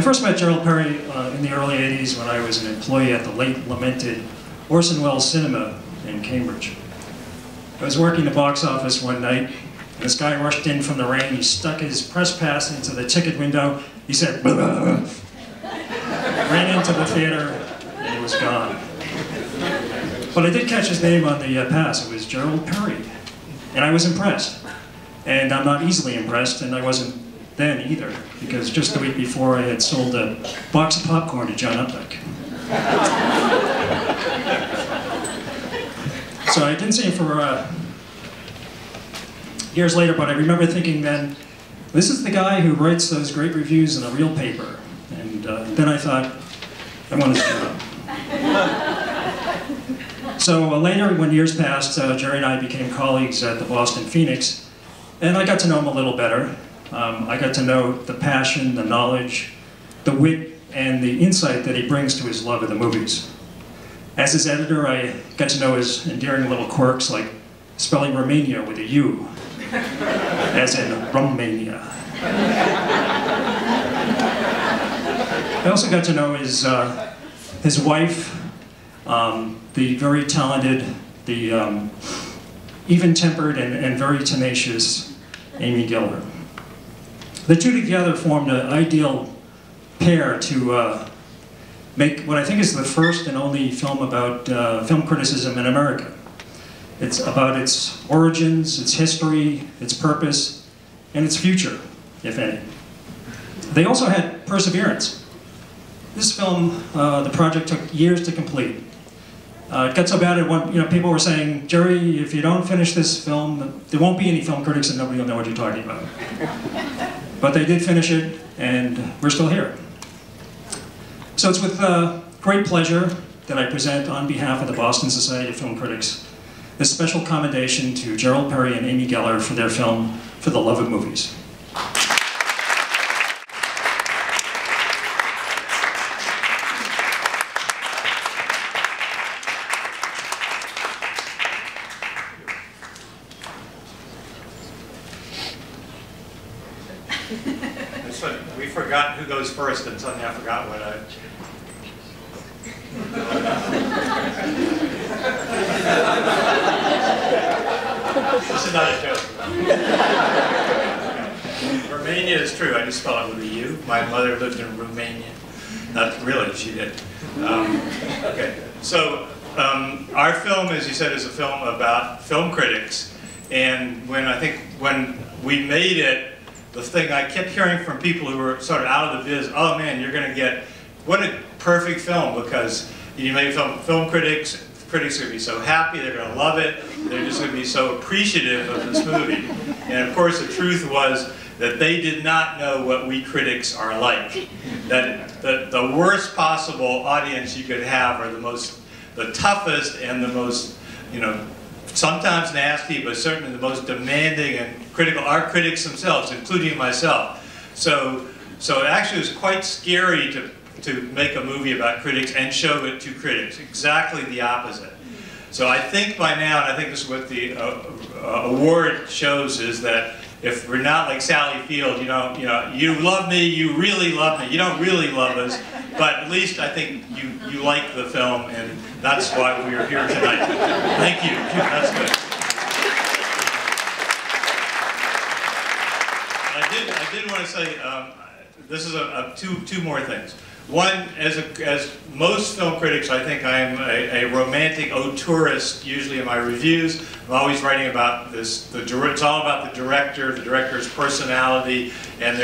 first met Gerald Perry in the early 80s when I was an employee at the late lamented Orson Welles Cinema in Cambridge. I was working the box office one night, and this guy rushed in from the rain. He stuck his press pass into the ticket window. He said, ran into the theater, and he was gone. But I did catch his name on the pass. It was Gerald Perry, and I was impressed. And I'm not easily impressed, and I wasn't then either, because just the week before I had sold a box of popcorn to John Updike. So I didn't see him for years later, but I remember thinking then, this is the guy who writes those great reviews in a real paper. And then I thought, I want his job. So later, when years passed, Jerry and I became colleagues at the Boston Phoenix, and I got to know him a little better. I got to know the passion, the knowledge, the wit, and the insight that he brings to his love of the movies. As his editor, I got to know his endearing little quirks like spelling Romania with a U, as in Romania. I also got to know his wife, the very talented, the even-tempered and very tenacious Amy Geller. The two together formed an ideal pair to make what I think is the first and only film about film criticism in America. It's about its origins, its history, its purpose, and its future, if any. They also had perseverance. This film, the project took years to complete. It got so bad at one, people were saying, Jerry, if you don't finish this film, there won't be any film critics and nobody will know what you're talking about. But they did finish it, and we're still here. So it's with great pleasure that I present on behalf of the Boston Society of Film Critics this special commendation to Gerald Perry and Amy Geller for their film, For the Love of Movies. We forgot who goes first, and suddenly I forgot what I... This is not a joke. Romania is true. I just spell it with a U. My mother lived in Romania. Not really, she did. Okay. So our film, as you said, is a film about film critics. And when we made it, the thing I kept hearing from people who were sort of out of the biz, oh man, you're going to get, what a perfect film, because you made a film critics are going to be so happy, they're going to love it, they're just going to be so appreciative of this movie. And of course the truth was that they did not know what we critics are like. That the worst possible audience you could have are the toughest and the most, sometimes nasty, but certainly the most demanding and critical are critics themselves, including myself. So it actually was quite scary to make a movie about critics and show it to critics. Exactly the opposite. So I think by now, and I think this is what the award shows, is that if we're not like Sally Field, you love me, you really love me. You don't really love us, but at least I think you like the film, and that's why we are here tonight. Thank you. That's good. I did want to say this is two more things. One, as most film critics, I think I am a romantic auteurist, usually in my reviews. I'm always writing about this. It's all about the director's personality, and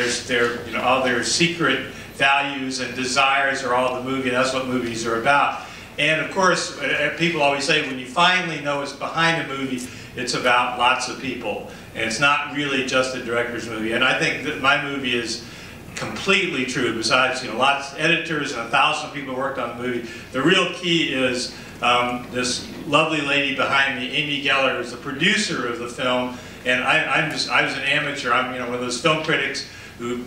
all their secret values and desires are all the movie, and that's what movies are about. And of course, people always say when you finally know what's behind a movie, it's about lots of people, and it's not really just a director's movie. And I think that my movie is completely true. Besides, lots of editors and 1,000 people worked on the movie. The real key is this lovely lady behind me, Amy Geller, who's the producer of the film. And I was an amateur. I'm one of those film critics who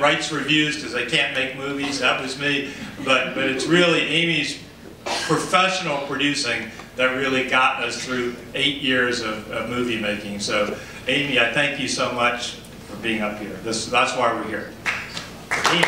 writes reviews because they can't make movies. That was me. But it's really Amy's professional producing that really got us through 8 years of movie making. So, Amy, I thank you so much for being up here. That's why we're here. Amy.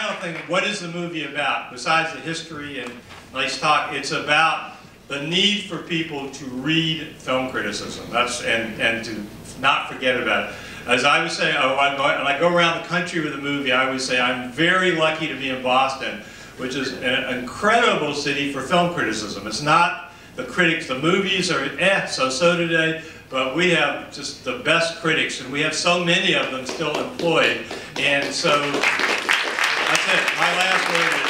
final thing, what is the movie about? Besides the history and nice talk, it's about the need for people to read film criticism. And to not forget about it. As I would say, when I go around the country with a movie, I always say I'm very lucky to be in Boston, which is an incredible city for film criticism. It's not the critics, the movies are so today, but we have just the best critics, and we have so many of them still employed. And so, that's it. My last word is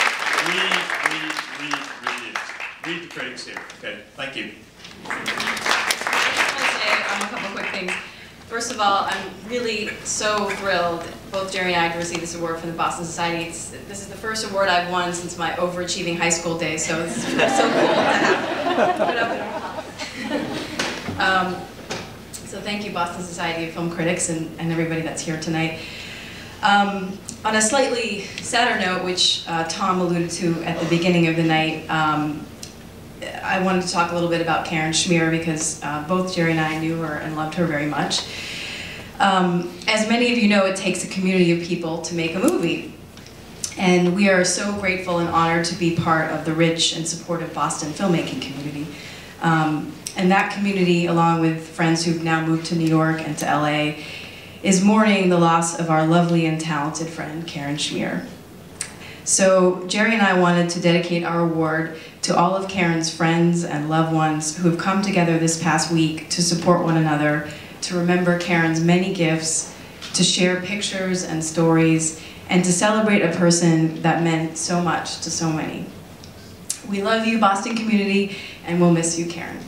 read the critics here. Okay, thank you. I just want to say a couple quick things. First of all, I'm really so thrilled, both Jerry and I, to receive this award from the Boston Society. This is the first award I've won since my overachieving high school days, so this is so cool to have. Put up in our hall. So thank you, Boston Society of Film Critics, and everybody that's here tonight. On a slightly sadder note, which Tom alluded to at the beginning of the night, I wanted to talk a little bit about Karen Schmier because both Jerry and I knew her and loved her very much. As many of you know, it takes a community of people to make a movie. And we are so grateful and honored to be part of the rich and supportive Boston filmmaking community. And that community, along with friends who've now moved to New York and to LA, is mourning the loss of our lovely and talented friend, Karen Schmier. So Jerry and I wanted to dedicate our award to all of Karen's friends and loved ones who have come together this past week to support one another, to remember Karen's many gifts, to share pictures and stories, and to celebrate a person that meant so much to so many. We love you, Boston community, and we'll miss you, Karen.